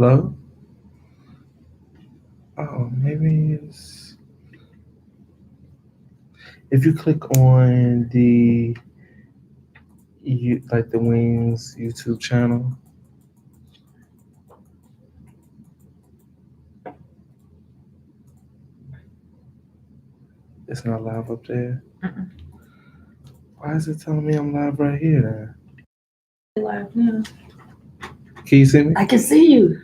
Hello? Oh, maybe it's if you click on the Wings YouTube channel, it's not live up there. Mm-mm. Why is it telling me I'm live right here? Live now. Can you see me? I can see you.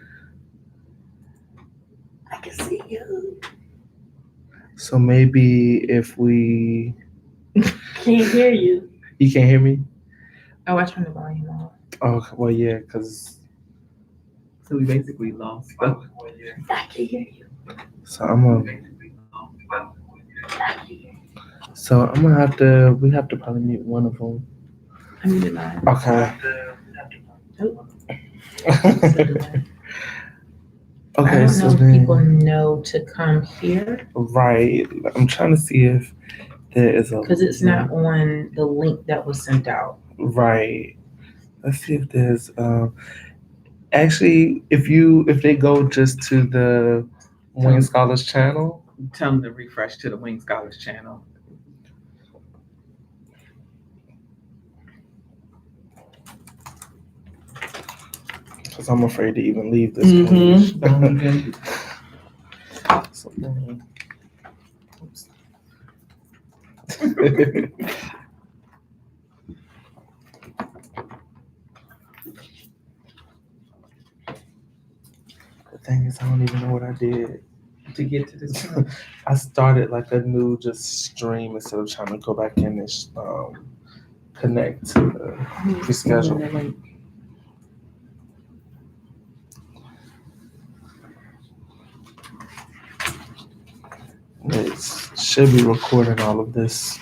I can see you. So maybe if we Can't hear you. you can't hear me. Oh, I turned the volume off. Oh well, yeah, cause So we basically lost. I can hear you. so I'm gonna I can hear you. so I'm gonna have to we have to probably mute one of them. I muted mine. Okay. Oh, it's a delay. I Okay, don't so know if people then know to come here right, I'm trying to see if there is a because it's not on the link that was sent out. right. Let's see if there's actually if they go just to the Wayne Scholars channel. Tell them to refresh to the Wing Scholars channel. Because I'm afraid to even leave this Mhm. Don't page. even- So then- oops. The thing is, I don't even know what I did. To get to this point. I started like a new just stream instead of trying to go back in and connect to the pre-schedule. It should be recording all of this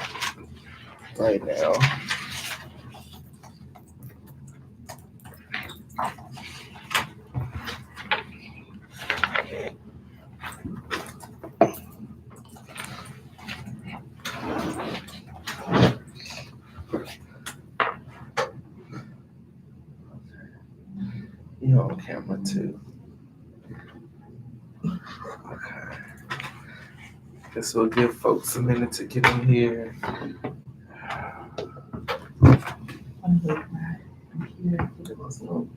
right now. You're on camera too. Okay. Guess we'll give folks a minute to get in here. I'm with my computer. It was slow.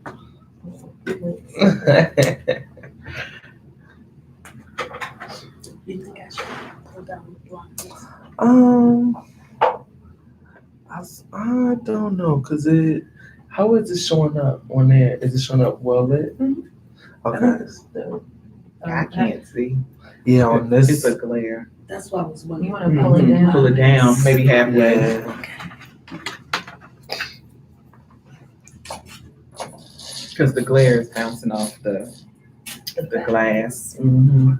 You think I should pull down the block? I don't know, cause how is it showing up on there? Is it showing up well lit? Mhm. Okay. I can't see. Yeah, on this. It's a glare. That's why I was wondering. You want to pull it Mhm. down? Pull it down, maybe halfway. Yeah. Because the glare is bouncing off the glass. Mm-hmm.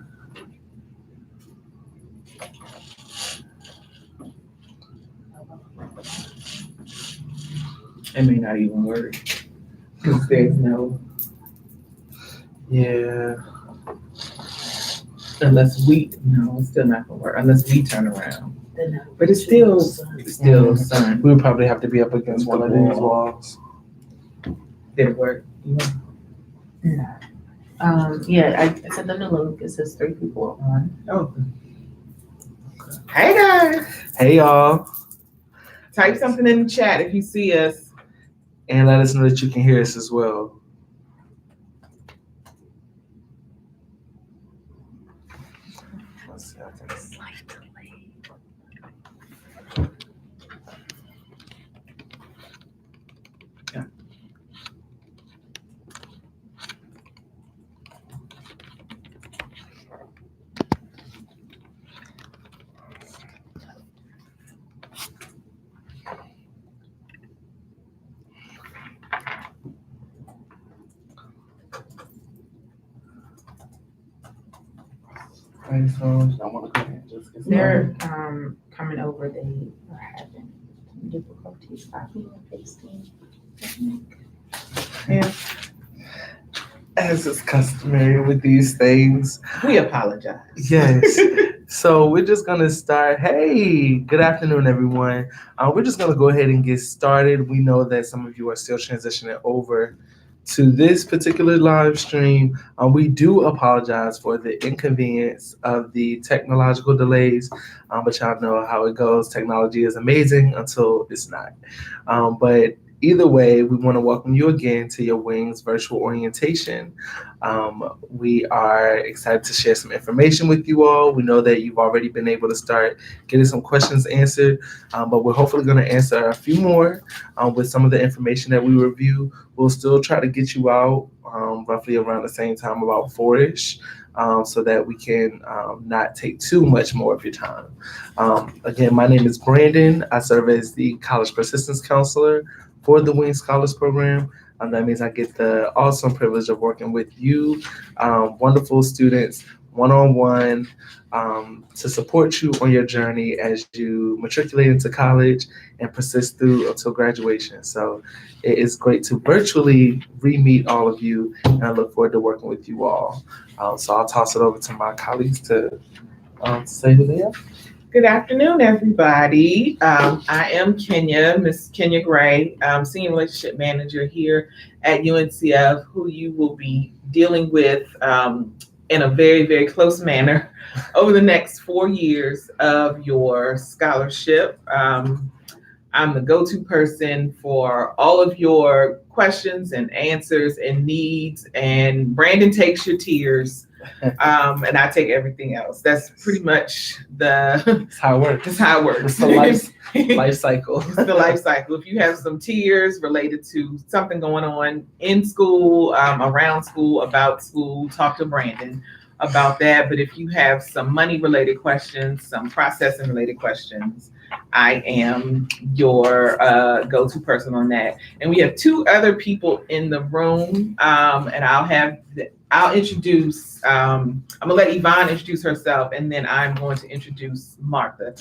It may not even work. Because there's no, Yeah. unless it's still not gonna work unless we turn around. Then But it's still sun. We would probably have to be up against one of these walls. Did it work? No. Yeah, I sent them the link. It says 3 people on. Oh. Hey guys, Hey y'all. type something in the chat if you see us. And let us know that you can hear us as well. Let's see, I can Right, so I want to go ahead and just get They're started. coming over. They are having difficulties copying and pasting. Yeah. As is customary with these things. We apologize. Yes. So we're just gonna start. Hey, good afternoon, everyone. We're just gonna go ahead and get started. We know that some of you are still transitioning over to this particular live stream. We do apologize for the inconvenience of the technological delays, but y'all know how it goes. Technology is amazing until it's not. But either way, we want to welcome you again to your Wings virtual orientation. We are excited to share some information with you all. We know that you've already been able to start getting some questions answered, but we're hopefully going to answer a few more with some of the information that we review. We'll still try to get you out roughly around the same time, about 4-ish, so that we can not take too much more of your time. Again, my name is Brandon. I serve as the College Persistence Counselor for the Wings Scholars Program. That means I get the awesome privilege of working with you, wonderful students, one-on-one, to support you on your journey as you matriculate into college and persist through until graduation. So it is great to virtually re-meet all of you, and I look forward to working with you all. So I'll toss it over to my colleagues to say who they are. Good afternoon, everybody. I am Kenya, Miss Kenya Gray, Senior Relationship Manager here at UNCF, who you will be dealing with in a very, very close manner over the next 4 years of your scholarship. I'm the go-to person for all of your questions and answers and needs, and Brandon takes your tears. And I take everything else. That's pretty much That's how it works. That's how it works. It's the life cycle. It's the life cycle. If you have some tears related to something going on in school, around school, about school, talk to Brandon about that. But if you have some money related questions, some processing related questions, I am your go-to person on that. And we have 2 other people in the room, and I'll introduce, I'm gonna let Yvonne introduce herself, and then I'm going to introduce Martha.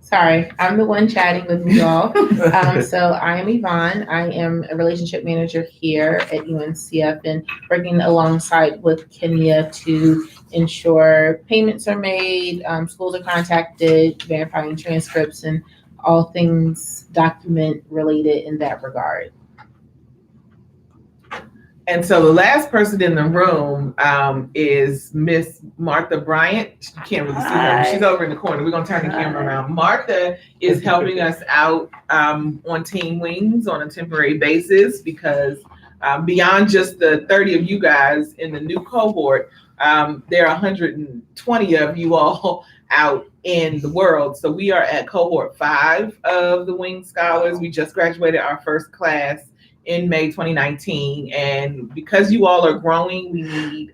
Sorry, I'm the one chatting with you all. So I am Yvonne. I am a relationship manager here at UNCF and working alongside with Kenya to ensure payments are made, schools are contacted, verifying transcripts, and all things document related in that regard. And so the last person in the room is Miss Martha Bryant. You can't really see her. She's over in the corner. We're going to turn the camera around. Martha is helping us out on Team Wings on a temporary basis because beyond just the 30 of you guys in the new cohort, there are 120 of you all out in the world. So we are at cohort 5 of the Wings Scholars. We just graduated our first class in May 2019, and because you all are growing, we need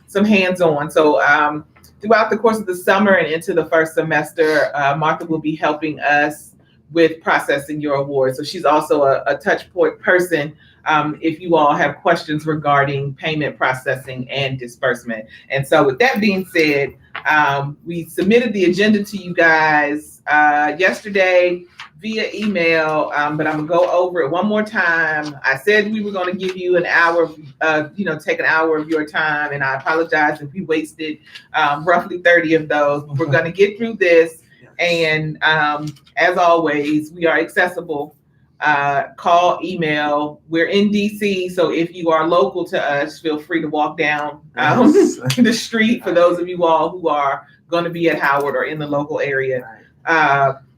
some hands-on. So throughout the course of the summer and into the first semester, Martha will be helping us with processing your award. So she's also a touch point person if you all have questions regarding payment processing and disbursement. And so with that being said, we submitted the agenda to you guys yesterday via email, but I'm gonna go over it one more time. I said we were gonna give you an hour, take an hour of your time, and I apologize if we wasted roughly 30 of those, but we're gonna get through this. And as always, we are accessible. Call, email. We're in DC, so if you are local to us, feel free to walk down the street for those of you all who are gonna be at Howard or in the local area.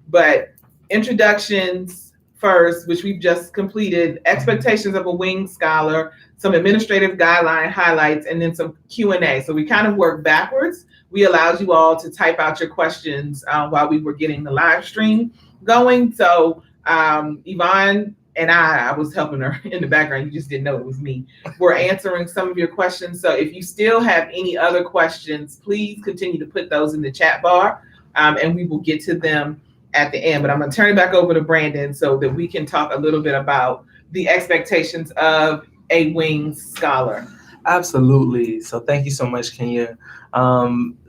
But introductions first, which we've just completed, expectations of a Wings Scholar, some administrative guideline highlights, and then some Q&A. So we kind of work backwards. We allowed you all to type out your questions while we were getting the live stream going. So Yvonne and I was helping her in the background. You just didn't know it was me. We're answering some of your questions. So if you still have any other questions, please continue to put those in the chat bar, and we will get to them at the end. But I'm going to turn it back over to Brandon so that we can talk a little bit about the expectations of a Wings Scholar. Absolutely. So thank you so much, Kenya.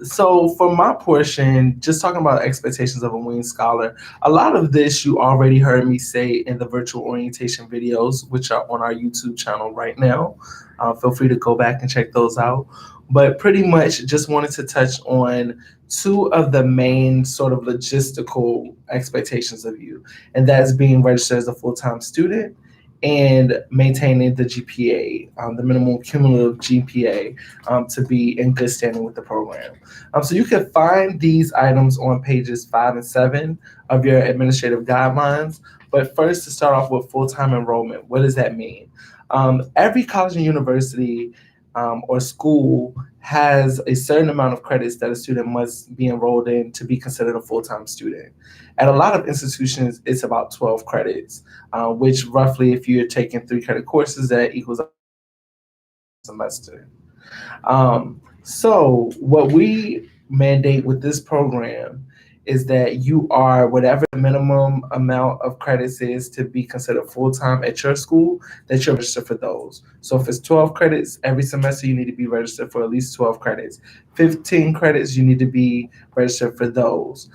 So for my portion, just talking about expectations of a Wings Scholar, a lot of this you already heard me say in the virtual orientation videos, which are on our YouTube channel right now. Feel free to go back and check those out. But pretty much just wanted to touch on 2 of the main sort of logistical expectations of you, and that's being registered as a full-time student and maintaining the GPA, the minimum cumulative GPA, to be in good standing with the program. So you can find these items on pages 5 and 7 of your administrative guidelines. But first, to start off with full-time enrollment, what does that mean? Every college and university or school has a certain amount of credits that a student must be enrolled in to be considered a full-time student. At a lot of institutions, it's about 12 credits, which roughly, if you're taking 3 credit courses, that equals a semester. So what we mandate with this program is that you are whatever the minimum amount of credits is to be considered full-time at your school, that you're registered for those. So if it's 12 credits every semester, you need to be registered for at least 12 credits. 15 credits, you need to be registered for those.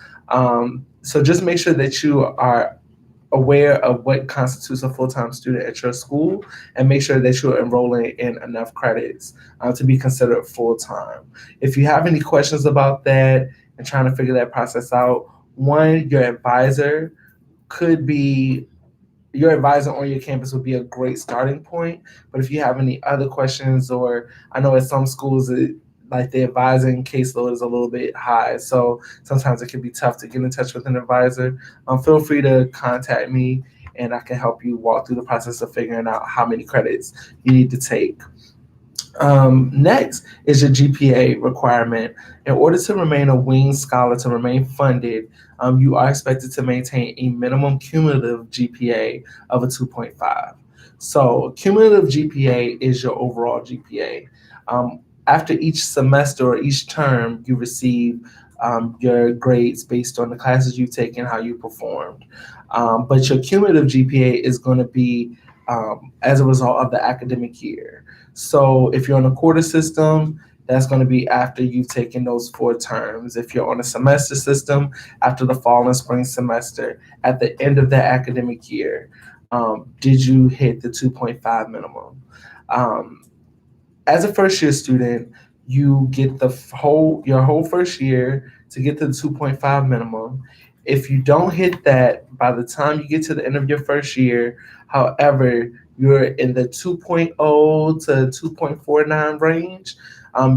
So just make sure that you are aware of what constitutes a full-time student at your school, and make sure that you're enrolling in enough credits to be considered full-time. If you have any questions about that and trying to figure that process out, your advisor on your campus would be a great starting point. But if you have any other questions, or I know at some schools, like the advising caseload is a little bit high, so sometimes it can be tough to get in touch with an advisor. Feel free to contact me, and I can help you walk through the process of figuring out how many credits you need to take. Next is your GPA requirement. In order to remain a Wing Scholar, to remain funded, you are expected to maintain a minimum cumulative GPA of a 2.5. So cumulative GPA is your overall GPA. After each semester or each term, you receive your grades based on the classes you've taken, how you performed. But your cumulative GPA is going to be as a result of the academic year. So if you're on a quarter system, that's going to be after you've taken those 4 terms. If you're on a semester system, after the fall and spring semester, at the end of that academic year, did you hit the 2.5 minimum? As a first year student, you get your whole first year to get to the 2.5 minimum. If you don't hit that by the time you get to the end of your first year, however, you're in the 2.0 to 2.49 range,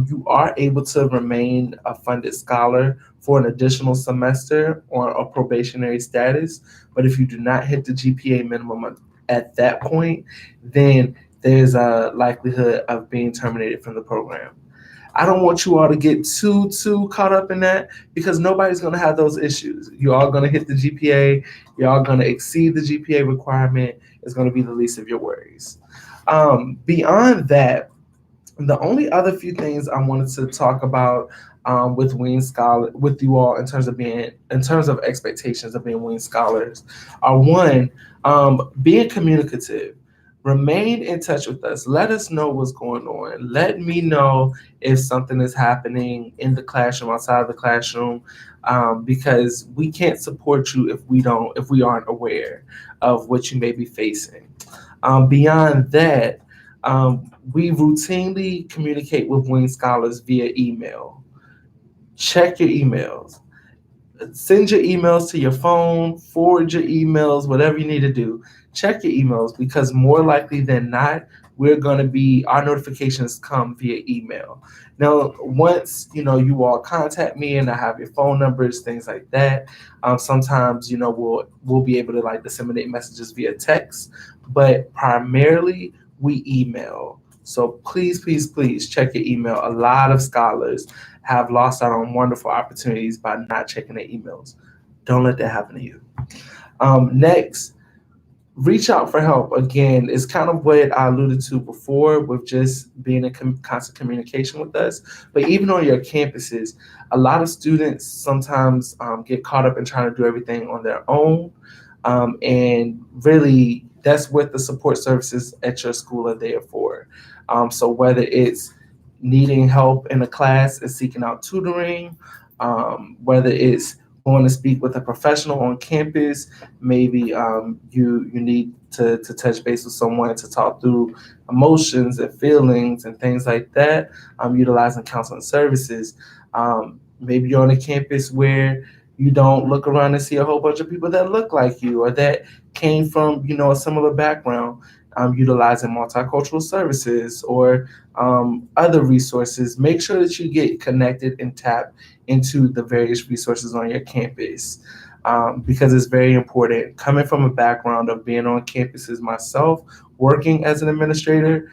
you are able to remain a funded scholar for an additional semester on a probationary status. But if you do not hit the GPA minimum at that point, then there's a likelihood of being terminated from the program. I don't want you all to get too caught up in that, because nobody's going to have those issues. You're all going to hit the GPA. You're all going to exceed the GPA requirement. It's going to be the least of your worries. Beyond that, the only other few things I wanted to talk about with Wing Scholar with you all in terms of expectations of being Wing Scholars are, one, being communicative. Remain in touch with us. Let us know what's going on. Let me know if something is happening in the classroom, outside of the classroom, because we can't support you if we aren't aware of what you may be facing. Beyond that, we routinely communicate with Wing Scholars via email. Check your emails. Send your emails to your phone, forward your emails, whatever you need to do. Check your emails, because more likely than not, our notifications come via email. Now, once, you all contact me and I have your phone numbers, things like that, sometimes, we'll be able to disseminate messages via text, but primarily we email. So please, please, please check your email. A lot of scholars have lost out on wonderful opportunities by not checking their emails. Don't let that happen to you. Next, reach out for help. Again, it's kind of what I alluded to before with just being in constant communication with us. But even on your campuses, a lot of students sometimes get caught up in trying to do everything on their own. And really, that's what the support services at your school are there for. So whether it's needing help in a class and seeking out tutoring, whether it's going to speak with a professional on campus, maybe you need to touch base with someone to talk through emotions and feelings and things like that, utilizing counseling services. Maybe you're on a campus where you don't look around and see a whole bunch of people that look like you, or that came from, a similar background, utilizing multicultural services or other resources, make sure that you get connected and tap into the various resources on your campus. Because it's very important. Coming from a background of being on campuses myself, working as an administrator,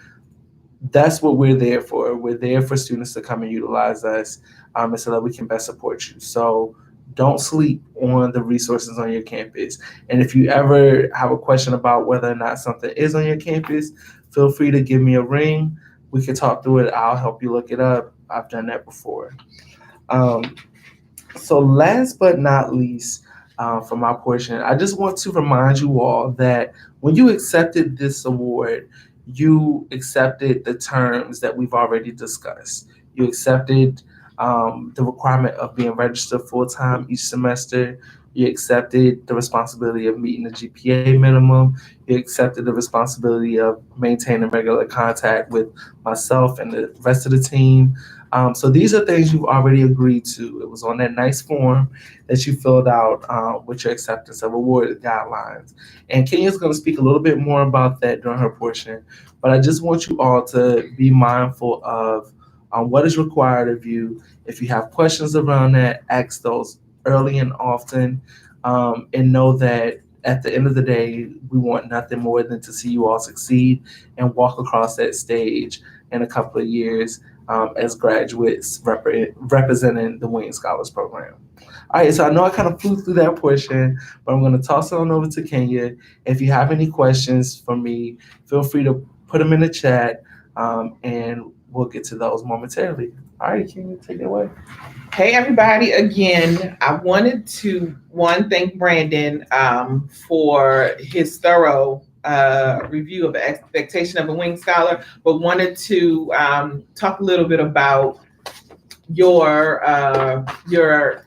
that's what we're there for. We're there for students to come and utilize us, and so that we can best support you. So don't sleep on the resources on your campus. And if you ever have a question about whether or not something is on your campus, feel free to give me a ring. We can talk through it. I'll help you look it up. I've done that before. So last but not least, for my portion, I just want to remind you all that when you accepted this award, you accepted the terms that we've already discussed. You accepted the requirement of being registered full-time each semester. You accepted the responsibility of meeting the GPA minimum. You accepted the responsibility of maintaining regular contact with myself and the rest of the team. So these are things you've already agreed to. It was on that nice form that you filled out with your acceptance of award guidelines. And Kenya's going to speak a little bit more about that during her portion. But I just want you all to be mindful of what is required of you. If you have questions around that, ask those early and often, and know that at the end of the day, we want nothing more than to see you all succeed and walk across that stage in a couple of years as graduates representing the Wing Scholars Program. All right, so I know I kind of flew through that portion, but I'm going to toss it on over to Kenya. If you have any questions for me, feel free to put them in the chat, and we'll get to those momentarily. All right, Kenya, take it away. Hey, everybody. Again, I wanted to, thank Brandon for his thorough review of the expectation of a Wing Scholar, but wanted to talk a little bit about your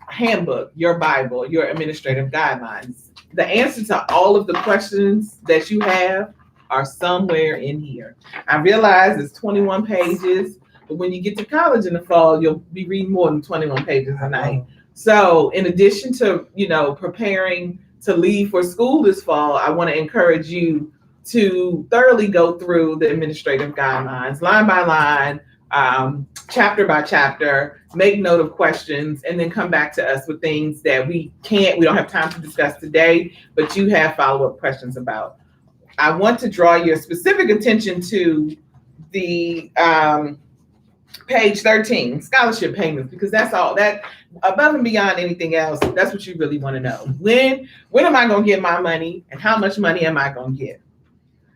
handbook, your Bible, your administrative guidelines. The answer to all of the questions that you have are somewhere in here. I realize it's 21 pages, but when you get to college in the fall, you'll be reading more than 21 pages a night. So in addition to, preparing to leave for school this fall, I want to encourage you to thoroughly go through the administrative guidelines, line by line, chapter by chapter, make note of questions, and then come back to us with things that we don't have time to discuss today, but you have follow-up questions about. I want to draw your specific attention to the page 13, scholarship payments, because that's all that above and beyond anything else, that's what you really want to know. When am I going to get my money, and how much money am I going to get?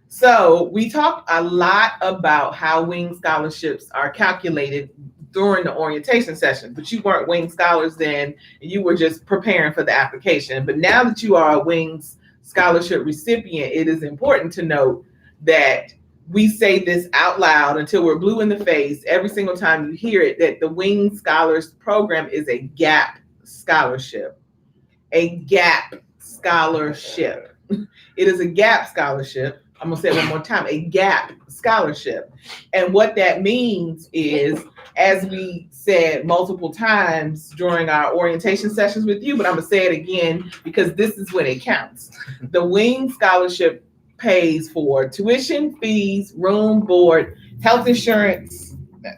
So we talked a lot about how Wing scholarships are calculated during the orientation session, but you weren't Wing Scholars then, and you were just preparing for the application. But now that you are a Wings Scholarship recipient, it is important to note that we say this out loud until we're blue in the face every single time you hear it, that the Wing Scholars Program is a GAP scholarship. A GAP scholarship. It is a GAP scholarship. I'm gonna say it one more time, a GAP scholarship. And what that means is, as we said multiple times during our orientation sessions with you, but I'm gonna say it again because this is when it counts. The Wing Scholarship pays for tuition, fees, room, board, health insurance.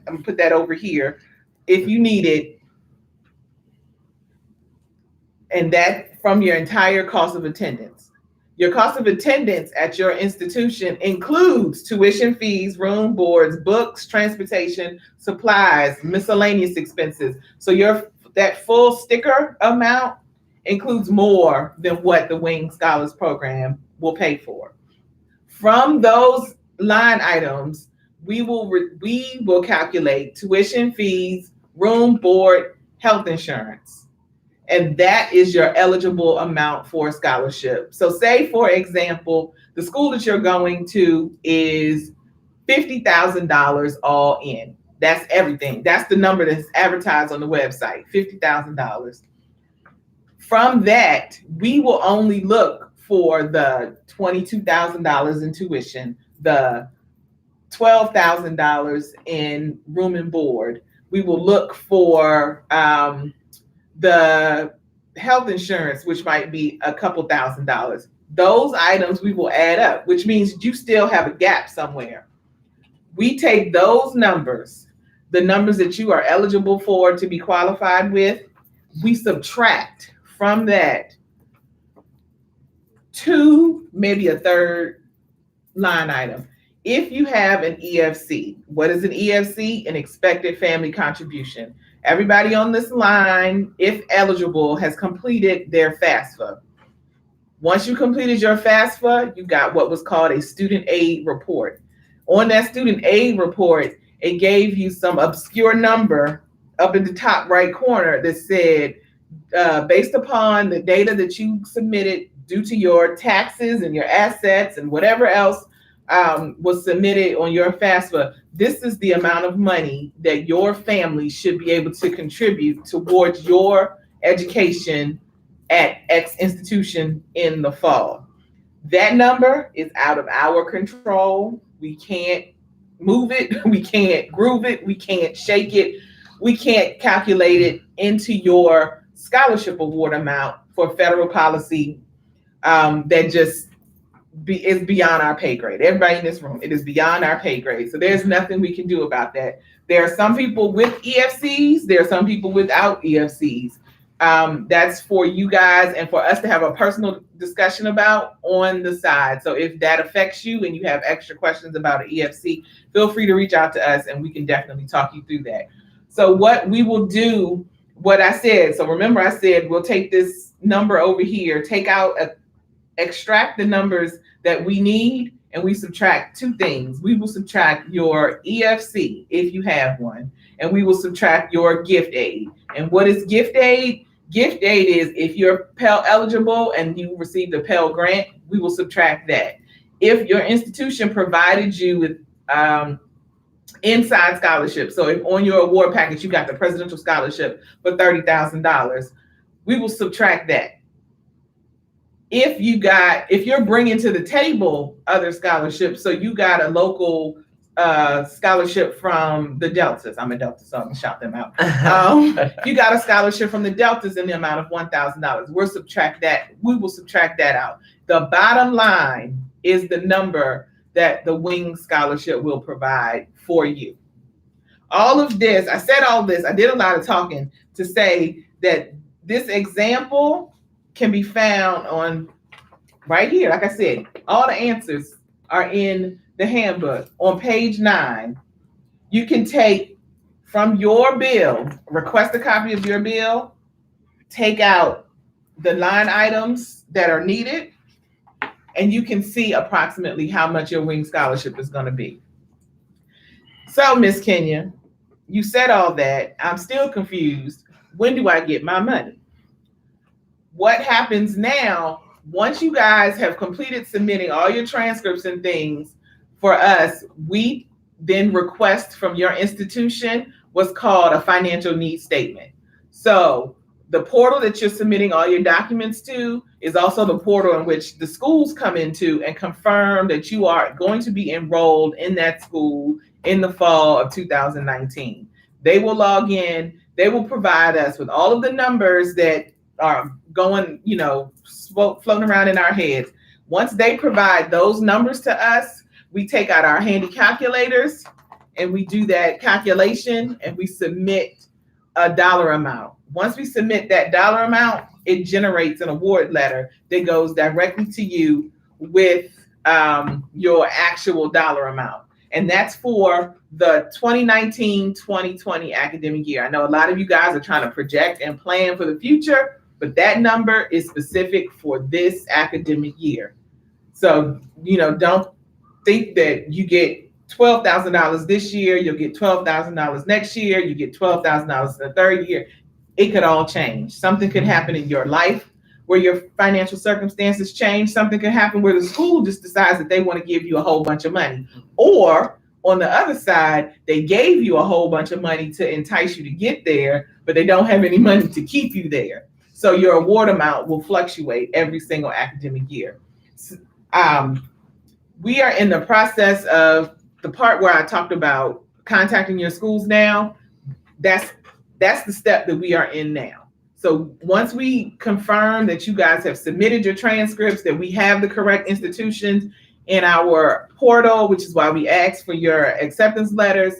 I'm gonna put that over here if you need it. And that from your entire cost of attendance. Your cost of attendance at your institution includes tuition fees, room, boards, books, transportation, supplies, miscellaneous expenses. So that full sticker amount includes more than what the Wing Scholars Program will pay for. From those line items, we will calculate tuition fees, room, board, health insurance. And that is your eligible amount for a scholarship. So say, for example, the school that you're going to is $50,000 all in. That's everything. That's the number that's advertised on the website, $50,000. From that, we will only look for the $22,000 in tuition, the $12,000 in room and board. We will look for the health insurance, which might be a couple $1,000s. those items we will add up, which means you still have a gap somewhere. We take those numbers, the numbers that you are eligible for to be qualified with, we subtract from that 2, maybe a third line item. If you have an EFC, what is an EFC? An expected family contribution. Everybody on this line, if eligible, has completed their FAFSA. Once you completed your FAFSA, you got what was called a student aid report. On that student aid report, it gave you some obscure number up in the top right corner that said, based upon the data that you submitted due to your taxes and your assets and whatever else was submitted on your FAFSA, this is the amount of money that your family should be able to contribute towards your education at X institution in the fall. That number is out of our control. We can't move it. We can't groove it. We can't shake it. We can't calculate it into your scholarship award amount for federal policy that just is beyond our pay grade. Everybody in this room, it is beyond our pay grade. So there's nothing we can do about that. There are some people with EFCs. There are some people without EFCs. That's for you guys and for us to have a personal discussion about on the side. So if that affects you and you have extra questions about an EFC, feel free to reach out to us and we can definitely talk you through that. So what we will do, what I said, so remember I said we'll take this number over here, extract the numbers that we need, and we subtract 2 things. We will subtract your EFC if you have one, and we will subtract your gift aid. And what is gift aid? Gift aid is if you're Pell eligible and you received a Pell grant, we will subtract that. If your institution provided you with inside scholarship, so if on your award package you got the presidential scholarship for $30,000, we will subtract that. If you're bringing to the table other scholarships, so you got a local scholarship from the Deltas. I'm a Delta, so I'm gonna shout them out. You got a scholarship from the Deltas in the amount of $1,000. We will subtract that out. The bottom line is the number that the Wings Scholarship will provide for you. All of this, I said all this, I did a lot of talking to say that this example can be found on right here. Like I said, all the answers are in the handbook on page 9. You can take from your bill, request a copy of your bill, take out the line items that are needed, and you can see approximately how much your Wing Scholarship is going to be. So, Miss Kenya, you said all that. I'm still confused. When do I get my money? What happens now, once you guys have completed submitting all your transcripts and things for us, we then request from your institution what's called a financial needs statement. So the portal that you're submitting all your documents to is also the portal in which the schools come into and confirm that you are going to be enrolled in that school in the fall of 2019. They will log in, they will provide us with all of the numbers that are going, floating around in our heads. Once they provide those numbers to us, we take out our handy calculators and we do that calculation and we submit a dollar amount. Once we submit that dollar amount, it generates an award letter that goes directly to you with your actual dollar amount. And that's for the 2019-2020 academic year. I know a lot of you guys are trying to project and plan for the future, but that number is specific for this academic year. So, don't think that you get $12,000 this year, you'll get $12,000 next year, you get $12,000 in the third year. It could all change. Something could happen in your life where your financial circumstances change. Something could happen where the school just decides that they want to give you a whole bunch of money. Or on the other side, they gave you a whole bunch of money to entice you to get there, but they don't have any money to keep you there. So your award amount will fluctuate every single academic year. We are in the process of the part where I talked about contacting your schools now. That's the step that we are in now. So once we confirm that you guys have submitted your transcripts, that we have the correct institutions in our portal, which is why we ask for your acceptance letters.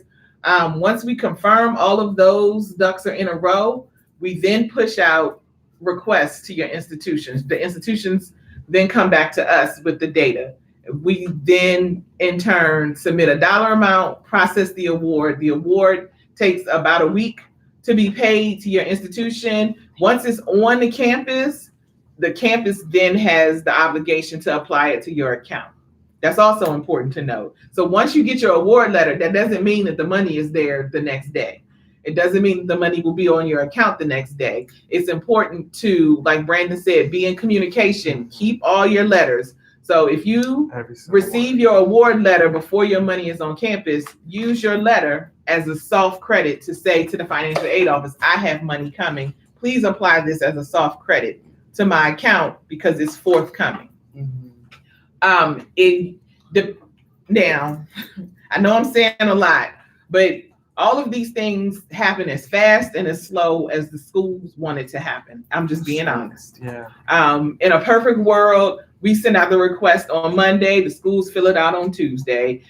Once we confirm all of those ducks are in a row, we then push out requests to your institutions. The institutions then come back to us with the data. We then, in turn, submit a dollar amount, process the award. The award takes about a week to be paid to your institution. Once it's on the campus then has the obligation to apply it to your account. That's also important to know. So once you get your award letter, that doesn't mean that the money is there the next day. It doesn't mean the money will be on your account the next day. It's important to, like Brandon said, be in communication, keep all your letters. So if you receive your award letter before your money is on campus, use your letter as a soft credit to say to the financial aid office, I have money coming. Please apply this as a soft credit to my account because it's forthcoming. Now, I know I'm saying a lot, but all of these things happen as fast and as slow as the schools want it to happen. I'm just being honest. Yeah. In a perfect world, we send out the request on Monday, the schools fill it out on Tuesday.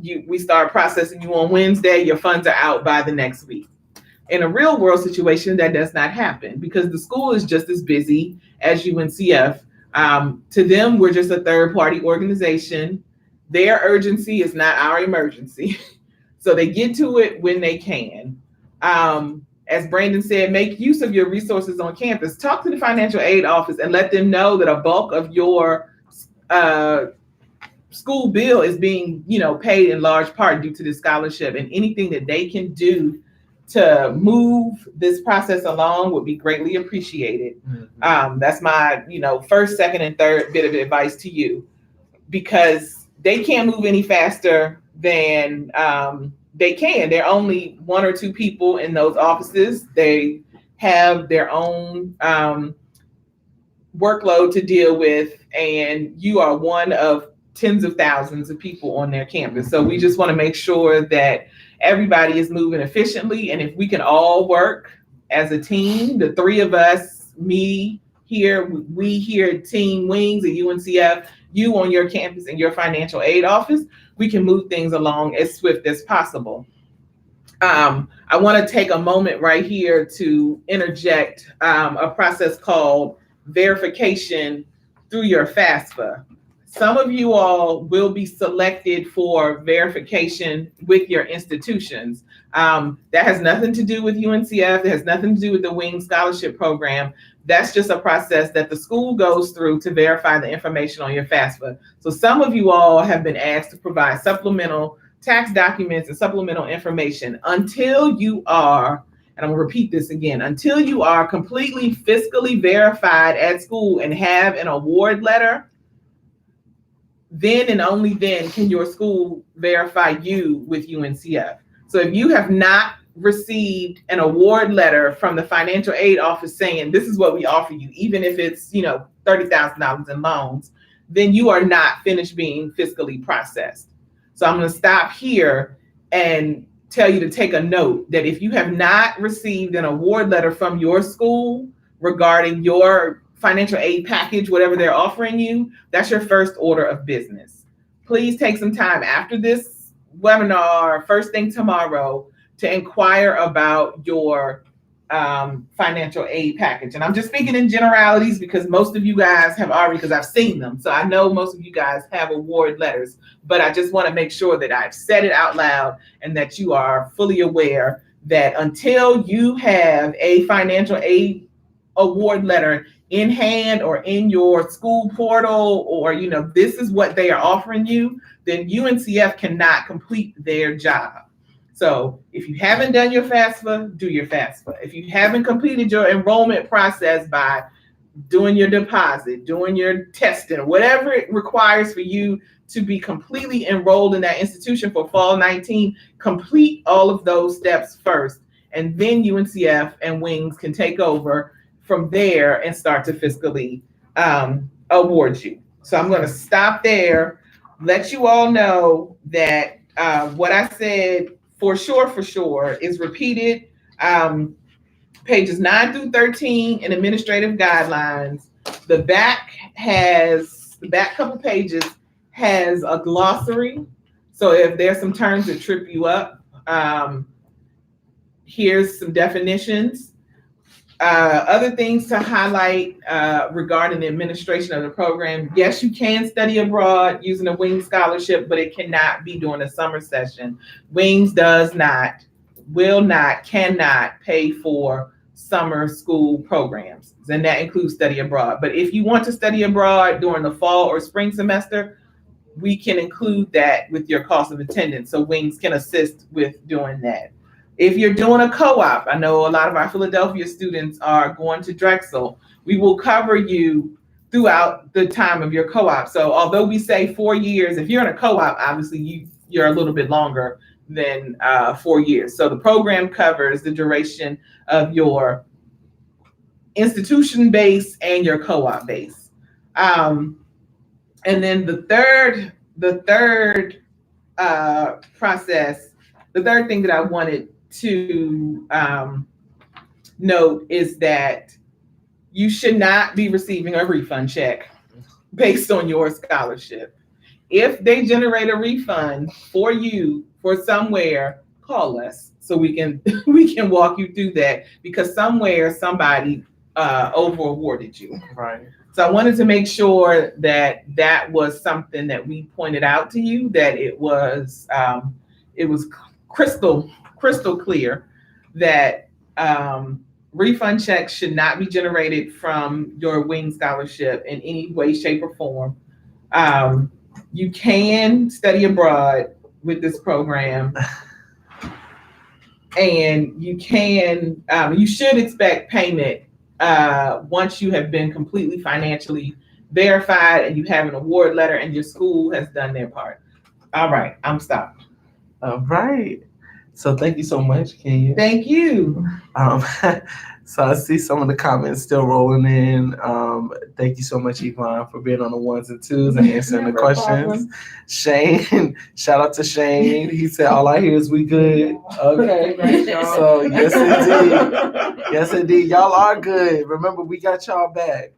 We start processing you on Wednesday, your funds are out by the next week. In a real world situation, that does not happen because the school is just as busy as UNCF. To them, we're just a third party organization. Their urgency is not our emergency. So they get to it when they can. As Brandon said, make use of your resources on campus. Talk to the financial aid office and let them know that a bulk of your school bill is being, paid in large part due to this scholarship, and anything that they can do to move this process along would be greatly appreciated. That's my, first, second, and third bit of advice to you, because they can't move any faster than they can. There are only one or two people in those offices. They have their own workload to deal with, and you are one of tens of thousands of people on their campus. So we just want to make sure that everybody is moving efficiently. And if we can all work as a team, the three of us, me here, we here, Team Wings at UNCF, you on your campus and your financial aid office, we can move things along as swift as possible. I want to take a moment right here to interject a process called verification through your FAFSA. Some of you all will be selected for verification with your institutions. That has nothing to do with UNCF. It has nothing to do with the Wing Scholarship Program. That's just a process that the school goes through to verify the information on your FAFSA. So some of you all have been asked to provide supplemental tax documents and supplemental information until you are, and I'm gonna repeat this again, until you are completely fiscally verified at school and have an award letter. Then and only then can your school verify you with UNCF. So if you have not received an award letter from the financial aid office saying this is what we offer you, even if it's $30,000 in loans, then you are not finished being fiscally processed. So I'm going to stop here and tell you to take a note that if you have not received an award letter from your school regarding your financial aid package, whatever they're offering you, that's your first order of business. Please take some time after this webinar, first thing tomorrow, to inquire about your financial aid package. And I'm just speaking in generalities because most of you guys have already, because I've seen them. So I know most of you guys have award letters, but I just want to make sure that I've said it out loud and that you are fully aware that until you have a financial aid award letter in hand or in your school portal, or this is what they are offering you, then UNCF cannot complete their job. So if you haven't done your FAFSA, do your FAFSA. If you haven't completed your enrollment process by doing your deposit, doing your testing, whatever it requires for you to be completely enrolled in that institution for fall 19, complete all of those steps first. And then UNCF and Wings can take over from there and start to fiscally award you. So I'm going to stop there, let you all know that what I said for sure is repeated. pages 9 through 13 in administrative guidelines. The back couple pages has a glossary. So if there's some terms that trip you up, here's some definitions. Other things to highlight regarding the administration of the program. Yes, you can study abroad using a Wings scholarship, but it cannot be during a summer session. Wings does not, will not, cannot pay for summer school programs, and that includes study abroad. But if you want to study abroad during the fall or spring semester, we can include that with your cost of attendance, so Wings can assist with doing that. If you're doing a co-op, I know a lot of our Philadelphia students are going to Drexel. We will cover you throughout the time of your co-op. So although we say 4 years, if you're in a co-op, obviously you're a little bit longer than 4 years. So the program covers the duration of your institution base and your co-op base. And then the third process, the third thing that I wanted to note is that you should not be receiving a refund check based on your scholarship. If they generate a refund for you for somewhere, call us so we can walk you through that, because somewhere somebody over awarded you. Right. So I wanted to make sure that that was something that we pointed out to you, that it was crystal clear that refund checks should not be generated from your Wing scholarship in any way, shape, or form. You can study abroad with this program, and you should expect payment once you have been completely financially verified and you have an award letter and your school has done their part. All right, I'm stopped. All right. So thank you so much, Kenya. Thank you. So I see some of the comments still rolling in. Thank you so much, Yvonne, for being on the ones and twos and answering the questions. Shane, shout out to Shane. He said, all I hear is we good. Okay. So yes, indeed. Yes, indeed. Y'all are good. Remember, we got y'all back.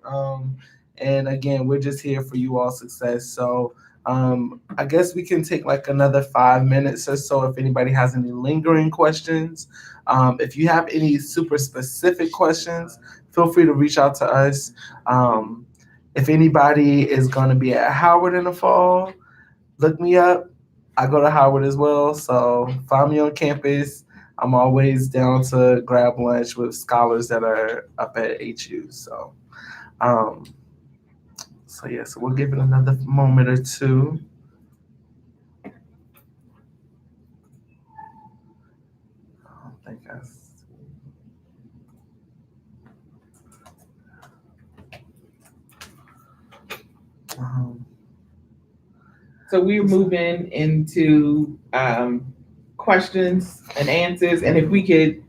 And again, we're just here for you all success. So I guess we can take like another 5 minutes or so if anybody has any lingering questions. If you have any super specific questions, feel free to reach out to us. If anybody is going to be at Howard in the fall, look me up. I go to Howard as well, so find me on campus. I'm always down to grab lunch with scholars that are up at HU. So so we'll give it another moment or two. I don't think I see. So we're moving into questions and answers, and if we could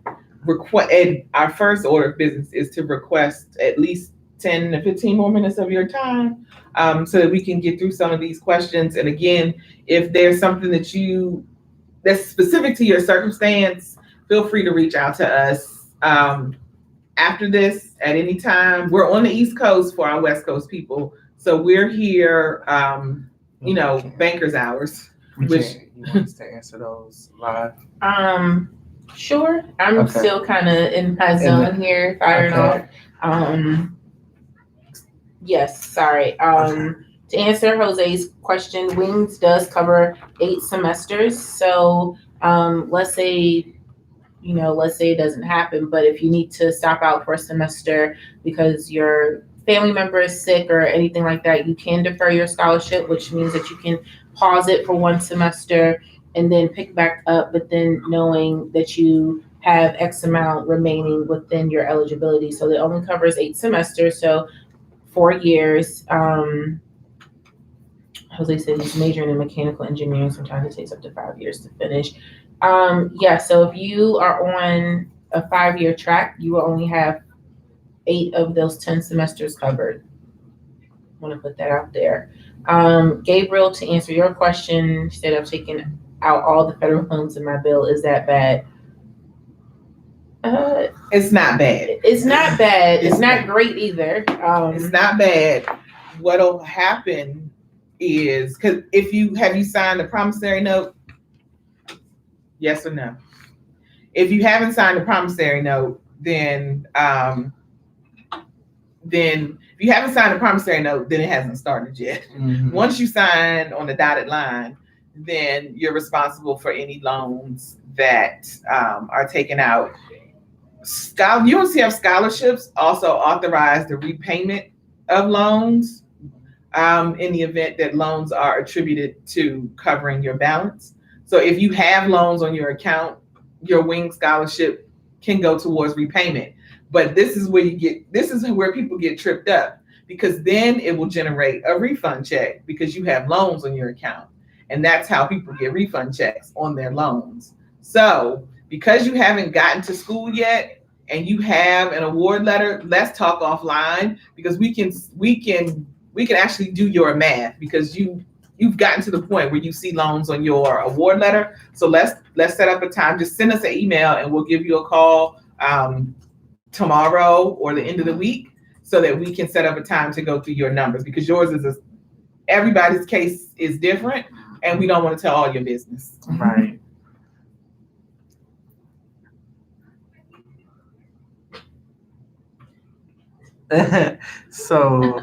request, our first order of business is to request at least 10 to 15 more minutes of your time so that we can get through some of these questions. And again, if there's something that's specific to your circumstance, feel free to reach out to us after this at any time. We're on the East Coast for our West Coast people, so we're here, banker's hours. You want us to answer those live? Sure. I'm still kind of in my zone here, firing off. Yes, sorry. To answer Jose's question, Wings does cover 8 semesters. So let's say it doesn't happen, but if you need to stop out for a semester because your family member is sick or anything like that, you can defer your scholarship, which means that you can pause it for 1 semester and then pick back up, but then knowing that you have X amount remaining within your eligibility. So it only covers 8 semesters. So 4 years. Jose said he's majoring in mechanical engineering. Sometimes it takes up to 5 years to finish. So if you are on a 5-year track, you will only have 8 of those 10 semesters covered. I want to put that out there. Gabriel, to answer your question, said I've taken out all the federal loans in my bill. Is that bad? It's not bad. It's not bad. It's not great either. It's not bad. What'll happen is, because if you signed the promissory note? Yes or no? If you haven't signed the promissory note, then if you haven't signed the promissory note, then it hasn't started yet. Mhm. Once you sign on the dotted line, then you're responsible for any loans that are taken out. UNCF scholarships also authorize the repayment of loans in the event that loans are attributed to covering your balance. So if you have loans on your account, your WING scholarship can go towards repayment. But this is where people get tripped up, because then it will generate a refund check because you have loans on your account. And that's how people get refund checks on their loans. So because you haven't gotten to school yet and you have an award letter, let's talk offline, because we can actually do your math, because you've gotten to the point where you see loans on your award letter. So let's set up a time. Just send us an email and we'll give you a call tomorrow or the end of the week, so that we can set up a time to go through your numbers, because yours is everybody's case is different, and we don't want to tell all your business. Right. So,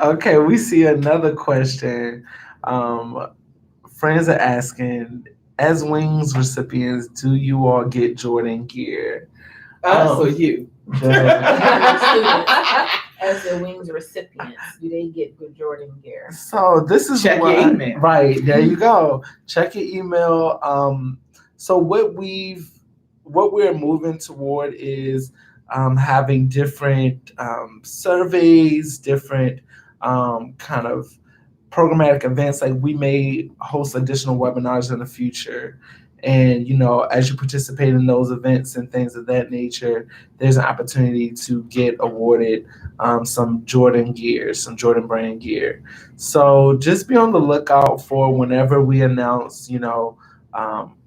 okay, we see another question. Friends are asking, as WINGS recipients, do you all get Jordan gear? Us or you? As the WINGS recipients, do they get good Jordan gear? So this is Check your email. Right, there you go. Check your email. So what we're moving toward is having different surveys, different kind of programmatic events. Like we may host additional webinars in the future. And, as you participate in those events and things of that nature, there's an opportunity to get awarded some Jordan gear, some Jordan brand gear. So just be on the lookout for whenever we announce,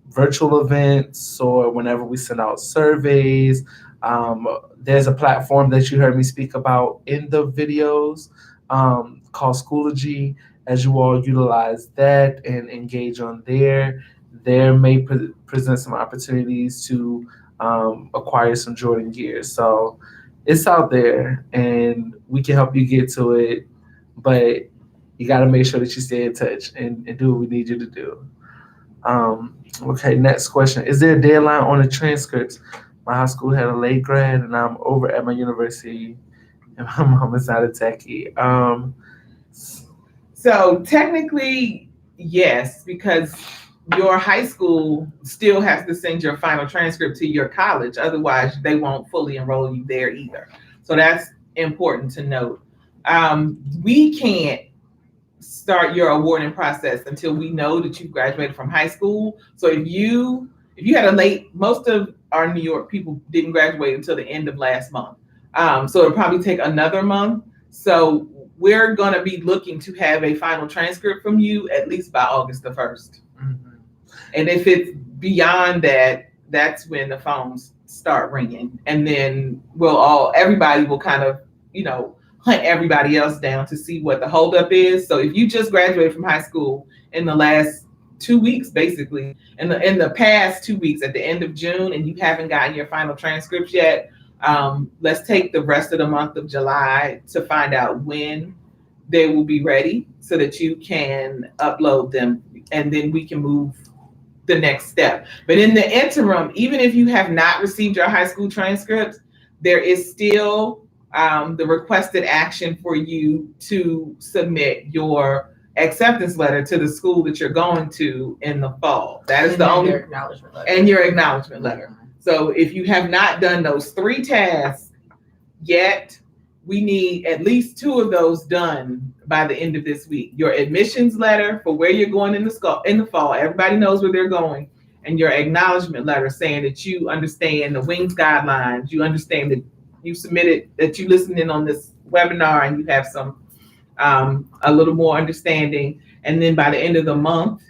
virtual events, or whenever we send out surveys. There's a platform that you heard me speak about in the videos called Schoology. As you all utilize that and engage on there may present some opportunities to acquire some Jordan gear. So it's out there and we can help you get to it, but you got to make sure that you stay in touch and do what we need you to do. Okay, next question. Is there a deadline on the transcripts? My high school had a late grad and I'm over at my university and my mom is not a techie. So technically, yes, because your high school still has to send your final transcript to your college. Otherwise, they won't fully enroll you there either. So that's important to note. We can't start your awarding process until we know that you've graduated from high school. So if you had a late, most of our New York people didn't graduate until the end of last month. So it'll probably take another month. So we're going to be looking to have a final transcript from you at least by August the 1st. Mhm. And if it's beyond that, that's when the phones start ringing. And then everybody will kind of, hunt everybody else down to see what the holdup is. So if you just graduated from high school in the last 2 weeks, basically, in the past 2 weeks at the end of June, and you haven't gotten your final transcripts yet, let's take the rest of the month of July to find out when they will be ready so that you can upload them, and then we can move the next step. But in the interim, even if you have not received your high school transcripts, there is still the requested action for you to submit your acceptance letter to the school that you're going to in the fall. That is the only acknowledgement letter. And your acknowledgement letter. So if you have not done those 3 tasks yet, we need at least 2 of those done by the end of this week. Your admissions letter for where you're going in the fall. Everybody knows where they're going. And your acknowledgement letter saying that you understand the WINGS guidelines. You understand that you submitted, that you listened in on this webinar and you have some a little more understanding. And then by the end of the month,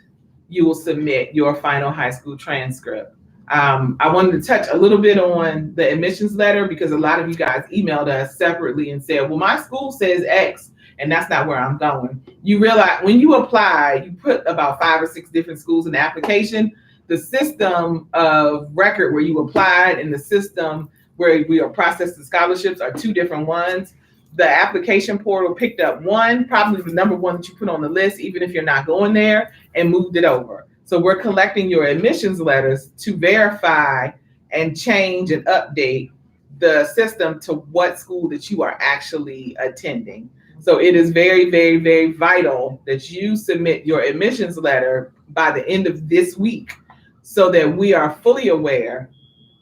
you will submit your final high school transcript. I wanted to touch a little bit on the admissions letter because a lot of you guys emailed us separately and said, well, my school says X and that's not where I'm going. You realize when you apply, you put about 5 or 6 different schools in the application. The system of record where you applied and the system where we are processing scholarships are 2 different ones. The application portal picked up one, probably the number one that you put on the list, even if you're not going there, and moved it over. So we're collecting your admissions letters to verify and change and update the system to what school that you are actually attending. So it is very, very, very vital that you submit your admissions letter by the end of this week so that we are fully aware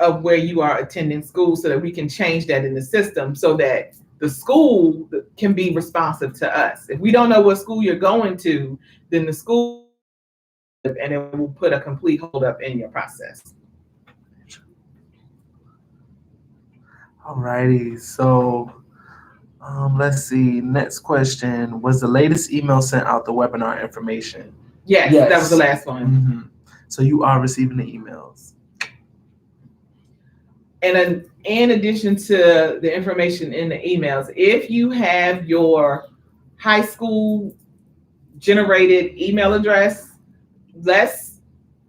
of where you are attending school so that we can change that in the system so that the school can be responsive to us. If we don't know what school you're going to, then the school and it will put a complete hold up in your process. Alrighty, so let's see. Next question: was the latest email sent out the webinar information? Yes. That was the last one. Mm-hmm. So you are receiving the emails. And in addition to the information in the emails, if you have your high school generated email address, let's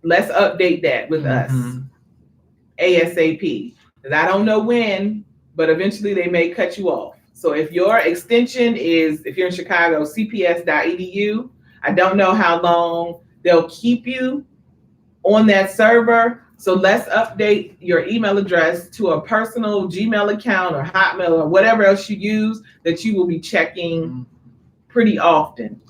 update that with us ASAP. And I don't know when, but eventually they may cut you off. So if your extension is, if you're in Chicago, cps.edu, I don't know how long they'll keep you on that server. So let's update your email address to a personal Gmail account or Hotmail or whatever else you use that you will be checking pretty often.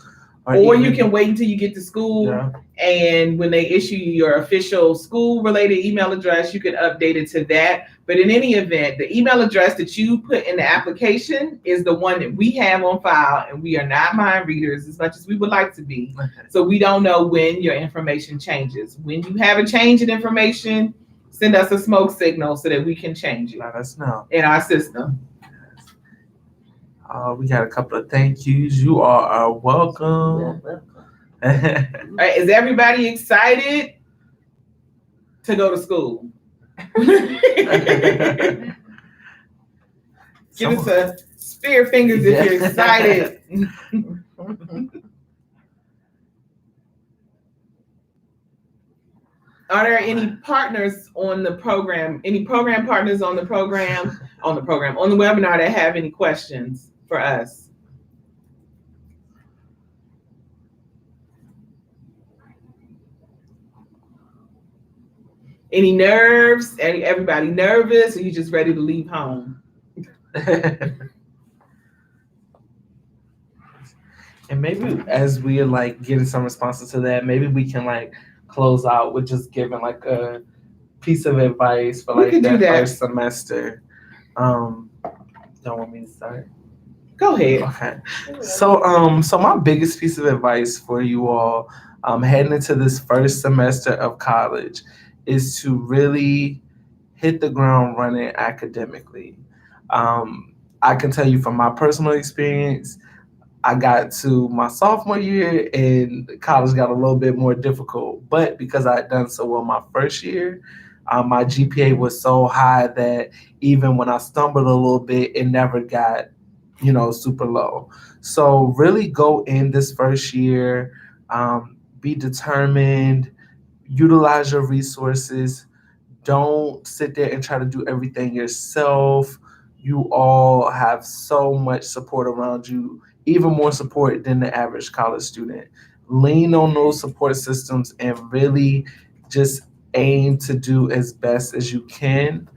Or you can wait until you get to school, and when they issue you your official school-related email address, you can update it to that. But in any event, the email address that you put in the application is the one that we have on file, and we are not mind readers as much as we would like to be. So we don't know when your information changes. When you have a change in information, send us a smoke signal so that we can change it. Let us know in our system. We got a couple of thank yous. You are welcome. Is everybody excited to go to school? Give us a spear fingers if you're excited. Are there any partners on the program? Any program partners on the webinar that have any questions for us? Any nerves? Everybody nervous? Or you just ready to leave home? And maybe as we are like getting some responses to that, maybe we can like close out with just giving like a piece of advice for like that first semester. Don't want me to start? Go ahead. Okay. So my biggest piece of advice for you all heading into this first semester of college is to really hit the ground running academically. I can tell you from my personal experience, I got to my sophomore year and college got a little bit more difficult, but because I had done so well my first year, my GPA was so high that even when I stumbled a little bit, it never got, super low. So really go in this first year, be determined, utilize your resources. Don't sit there and try to do everything yourself. You all have so much support around you, even more support than the average college student. Lean on those support systems and really just aim to do as best as you can.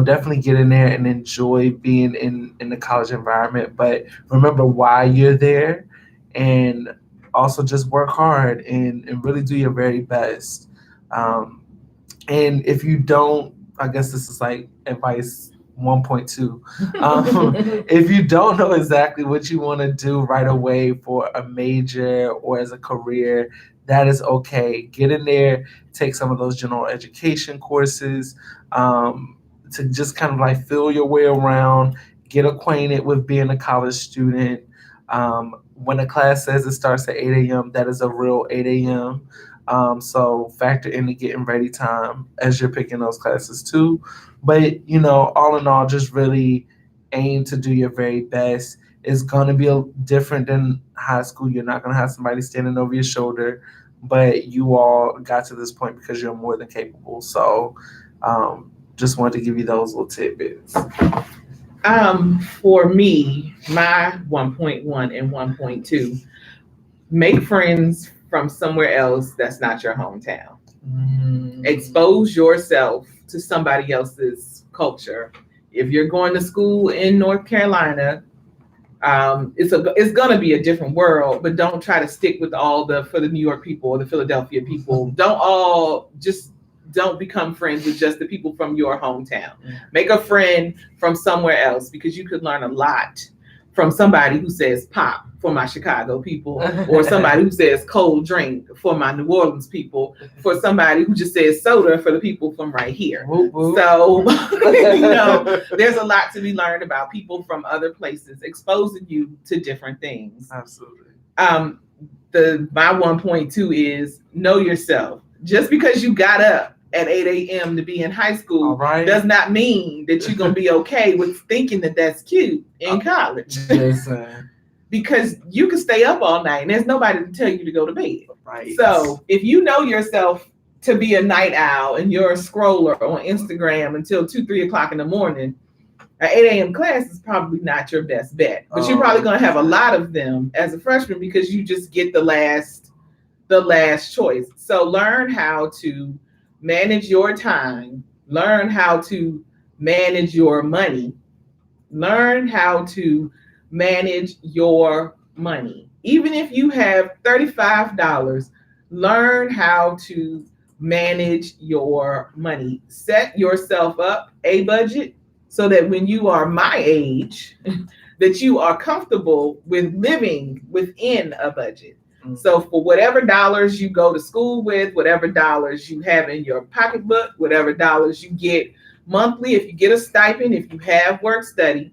Definitely get in there and enjoy being in the college environment, but remember why you're there, and also just work hard and really do your very best. And if you don't, I guess this is like advice 1.2. If you don't know exactly what you want to do right away for a major or as a career, that is okay. Get in there, take some of those general education courses to just kind of like feel your way around, get acquainted with being a college student. When a class says it starts at 8 a.m., that is a real 8 a.m. So factor in the getting ready time as you're picking those classes too. But all in all, just really aim to do your very best. It's gonna be different than high school. You're not gonna have somebody standing over your shoulder, but you all got to this point because you're more than capable. So, just wanted to give you those little tidbits. For me, my 1.1 and 1.2, make friends from somewhere else that's not your hometown. Expose yourself to somebody else's culture. If you're going to school in North Carolina, it's going to be a different world, but don't try to stick with for the New York people or the Philadelphia people. Don't become friends with just the people from your hometown. Make a friend from somewhere else, because you could learn a lot from somebody who says pop for my Chicago people, or somebody who says cold drink for my New Orleans people, for somebody who just says soda for the people from right here. So, there's a lot to be learned about people from other places, exposing you to different things. Absolutely. My 1.2 is know yourself. Just because you got up at 8 a.m. to be in high school does not mean that you're going to be okay with thinking that that's cute in college. Yes, because you can stay up all night and there's nobody to tell you to go to bed. Right. So if you know yourself to be a night owl and you're a scroller on Instagram until 2-3 o'clock in the morning, an 8 a.m. class is probably not your best bet. But you're probably going to have a lot of them as a freshman because you just get the last choice. So learn how to manage your time, learn how to manage your money, learn how to manage your money. Even if you have $35, learn how to manage your money. Set yourself up a budget so that when you are my age, that you are comfortable with living within a budget. So for whatever dollars you go to school with, whatever dollars you have in your pocketbook, whatever dollars you get monthly, if you get a stipend, if you have work study,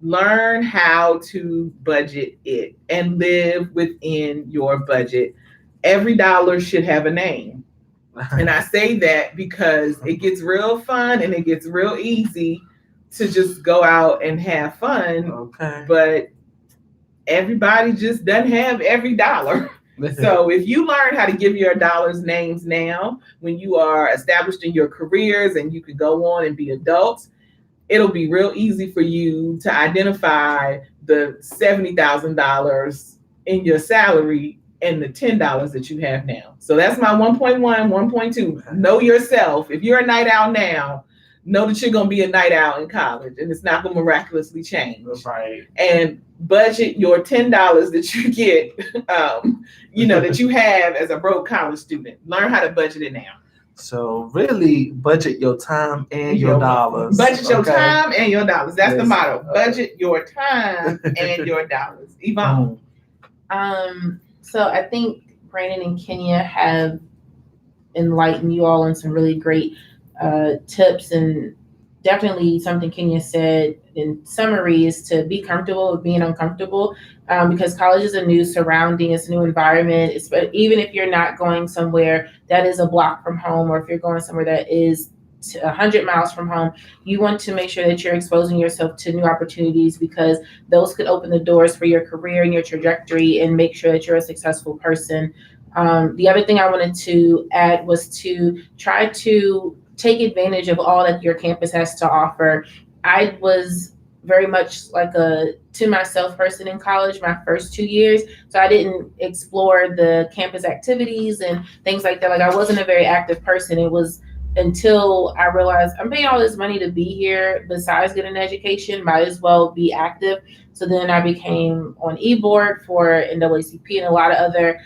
learn how to budget it and live within your budget. Every dollar should have a name. And I say that because it gets real fun and it gets real easy to just go out and have fun. Okay. But everybody just doesn't have every dollar. So if you learn how to give your dollars names now, when you are established in your careers and you can go on and be adults, it'll be real easy for you to identify the $70,000 in your salary and the $10 that you have now. So that's my 1.1, 1.2. Know yourself. If you're a night owl now, know that you're going to be a night owl in college and it's not going to miraculously change. Right. And budget your $10 that you get, that you have as a broke college student. Learn how to budget it now. So really budget your time and your dollars. Budget your time and your dollars. That's the motto. Budget your time and your dollars. Yvonne. So I think Brandon and Kenya have enlightened you all on some really great tips, and definitely something Kenya said in summary is to be comfortable with being uncomfortable, because college is a new surrounding, it's a new environment. Even if you're not going somewhere that is a block from home, or if you're going somewhere that is 100 miles from home, you want to make sure that you're exposing yourself to new opportunities, because those could open the doors for your career and your trajectory and make sure that you're a successful person. The other thing I wanted to add was to try to take advantage of all that your campus has to offer. I was very much like a to myself person in college my first 2 years. So I didn't explore the campus activities and things like that. Like, I wasn't a very active person. It was until I realized I'm paying all this money to be here, besides getting an education, might as well be active. So then I became on e-board for NAACP and a lot of other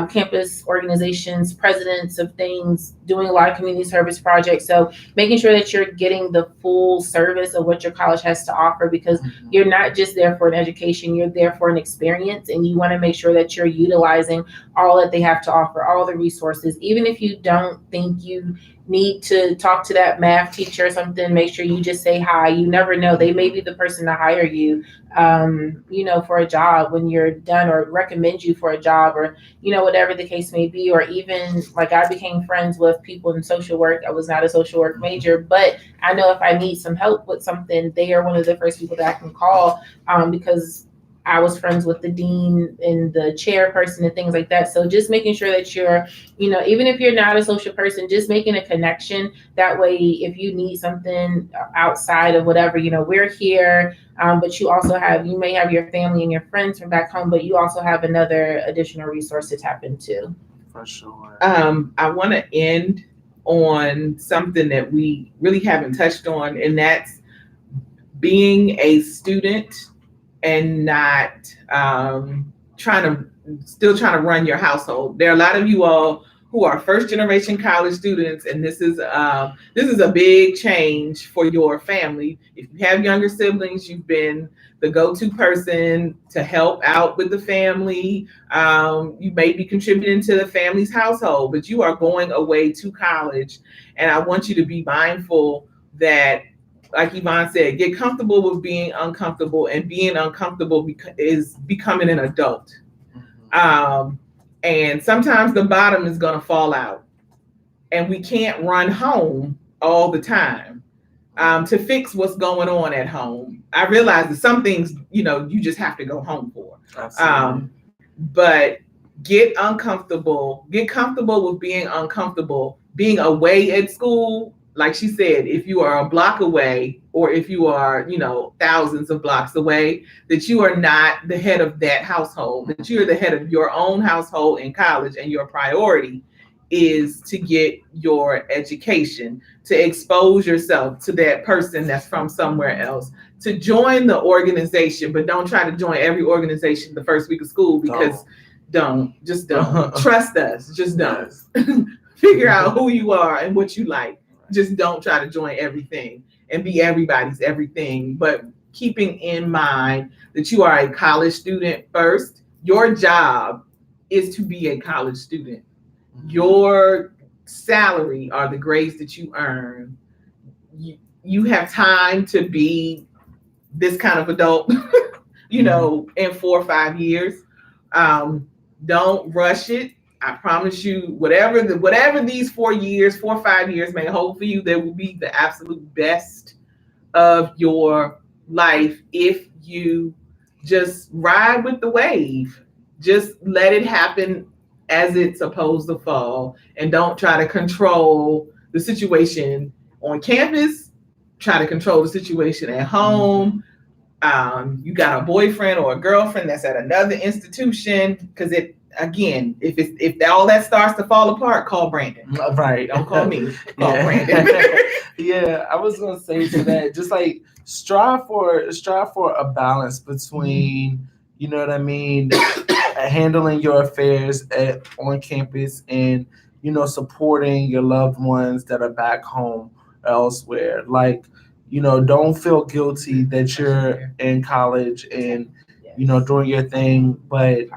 campus organizations, presidents of things, doing a lot of community service projects. So making sure that you're getting the full service of what your college has to offer, because you're not just there for an education, you're there for an experience, and you want to make sure that you're utilizing all that they have to offer, all the resources. Even if you don't think you need to talk to that math teacher or something, make sure you just say hi. You never know, they may be the person to hire you, for a job when you're done, or recommend you for a job, or, whatever the case may be. Or even like I became friends with people in social work. I was not a social work major, but I know if I need some help with something, they are one of the first people that I can call, because I was friends with the dean and the chairperson and things like that. So just making sure that you're, even if you're not a social person, just making a connection. That way, if you need something outside of whatever, we're here. But you may have your family and your friends from back home, but you also have another additional resource to tap into. For sure. I want to end on something that we really haven't touched on, and that's being a student and not trying to run your household. There are a lot of you all who are first generation college students, and this is a big change for your family. If you have younger siblings, you've been the go-to person to help out with the family. You may be contributing to the family's household, but you are going away to college, and I want you to be mindful that, like Yvonne said, get comfortable with being uncomfortable, and being uncomfortable is becoming an adult. And sometimes the bottom is going to fall out, and we can't run home all the time to fix what's going on at home. I realize that some things, you just have to go home for. But get comfortable with being uncomfortable, being away at school. Like she said, if you are a block away, or if you are, thousands of blocks away, that you are not the head of that household, that you're the head of your own household in college, and your priority is to get your education, to expose yourself to that person that's from somewhere else, to join the organization, but don't try to join every organization the first week of school, because don't. Trust us, just don't. Figure out who you are and what you like. Just don't try to join everything and be everybody's everything, but keeping in mind that you are a college student first. Your job is to be a college student. Your salary are the grades that you earn. You have time to be this kind of adult, in 4 or 5 years. Don't rush it. I promise you, whatever these 4 or 5 years may hold for you, there will be the absolute best of your life if you just ride with the wave. Just let it happen as it's supposed to fall, and don't try to control the situation on campus. Try to control the situation at home. You got a boyfriend or a girlfriend that's at another institution, because if all that starts to fall apart, call Brandon. Right. Don't call me. Call Brandon. Yeah, I was gonna say to that, just like strive for a balance between, handling your affairs on campus, and supporting your loved ones that are back home elsewhere. Like, don't feel guilty that you're in college and doing your thing, but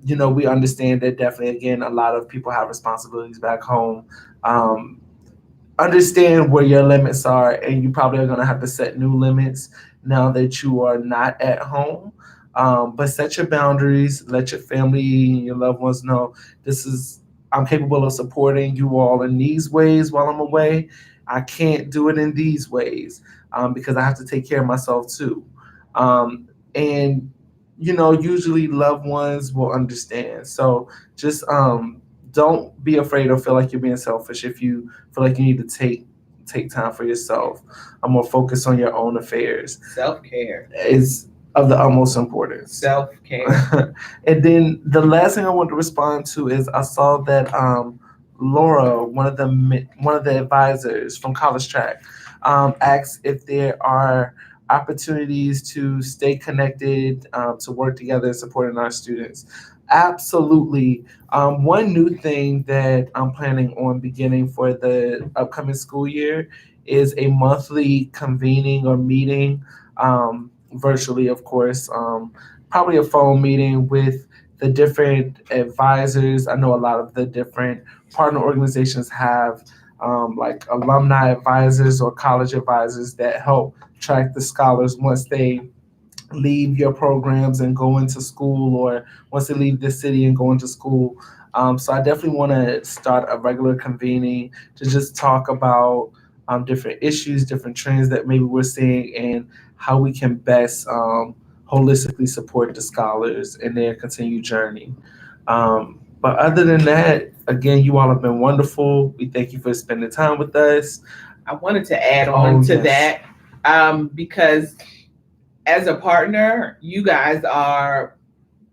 we understand that definitely, again, a lot of people have responsibilities back home. Understand where your limits are, and you probably are going to have to set new limits now that you are not at home. But set your boundaries, let your family and your loved ones know, I'm capable of supporting you all in these ways while I'm away. I can't do it in these ways because I have to take care of myself too. And usually loved ones will understand. So just don't be afraid or feel like you're being selfish if you feel like you need to take time for yourself. I'm more focused on your own affairs. Self-care is of the utmost importance. Self-care. And then the last thing I want to respond to is I saw that Laura, one of the advisors from College Track, asked if there are opportunities to stay connected, to work together, supporting our students. Absolutely. One new thing that I'm planning on beginning for the upcoming school year is a monthly convening or meeting, virtually, of course, probably a phone meeting with the different advisors. I know a lot of the different partner organizations have like alumni advisors or college advisors that help track the scholars once they leave your programs and go into school, or once they leave the city and go into school. So I definitely want to start a regular convening to just talk about different issues, different trends that maybe we're seeing, and how we can best holistically support the scholars in their continued journey. But other than that, again, you all have been wonderful. We thank you for spending time with us. I wanted to add on to yes. that because as a partner, you guys are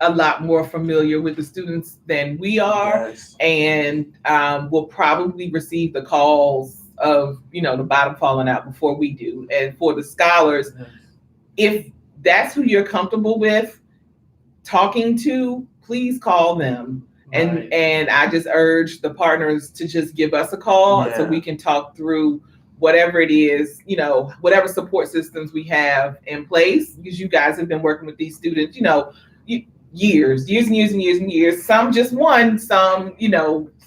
a lot more familiar with the students than we are, Yes. and will probably receive the calls of the bottom falling out before we do. And for the scholars, Yes. if that's who you're comfortable with talking to, please call them. Right. And I just urge the partners to just give us a call so Yeah. we can talk through whatever it is, whatever support systems we have in place, because you guys have been working with these students, years and years and years and years. Some just one, some,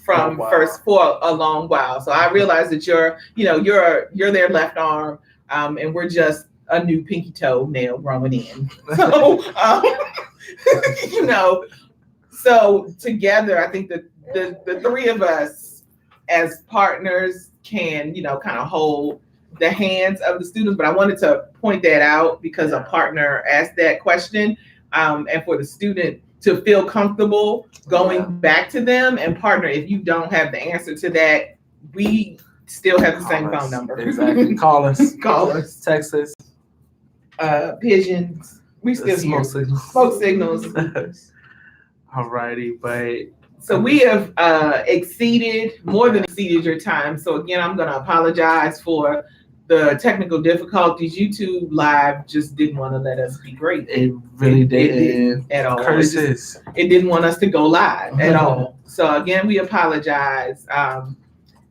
from Oh, wow. first for a long while. So I realize that you're their left arm, and we're just a new pinky toe nail growing in. So, so together, I think that the three of us as partners can, kind of hold the hands of the students. But I wanted to point that out because a partner asked that question, and for the student to feel comfortable going back to them and partner. If you don't have the answer to that, we still have the same phone number. Exactly. Call us. Call us. Text us. Pigeons. We still here. Smoke signals. Smoke signals. Alrighty, but So we have more than exceeded your time. So again, I'm going to apologize for the technical difficulties. YouTube Live just didn't want to let us be great. it really It didn't didn't at all. Curses. It didn't want us to go live at all. So again, we apologize.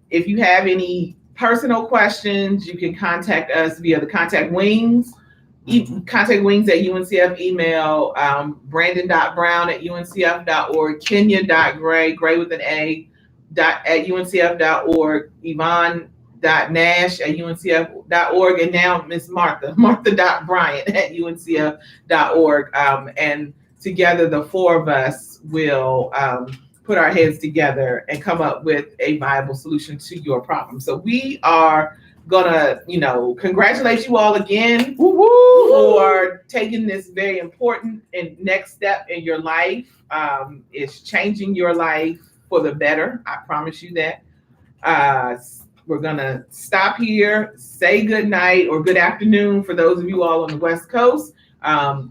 If you have any personal questions, you can contact us via the contact wings. Contact wings at UNCF, email brandon.brown@uncf.org, kenya.gray, gray with an A, at uncf.org, yvonne.nash@uncf.org, and now Miss martha.bryant@uncf.org. And together, the four of us will put our heads together and come up with a viable solution to your problem. So we are gonna, congratulate you all again for taking this very important and next step in your life. It's changing your life for the better. I promise you that. We're gonna stop here, say good night or good afternoon for those of you all on the West Coast.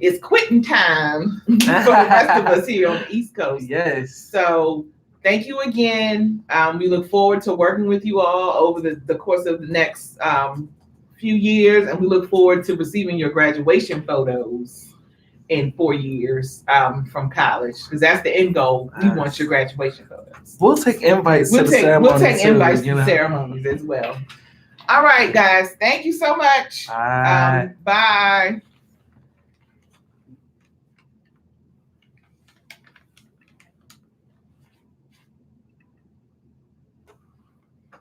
It's quitting time for the rest of us here on the East Coast. Yes. So thank you again. We look forward to working with you all over the course of the next few years, and we look forward to receiving your graduation photos in 4 years from college, because that's the end goal. We want your graduation photos. We'll take invites to the ceremony. We'll take invites too, to ceremonies as well. All right, guys. Thank you so much. Bye. Bye.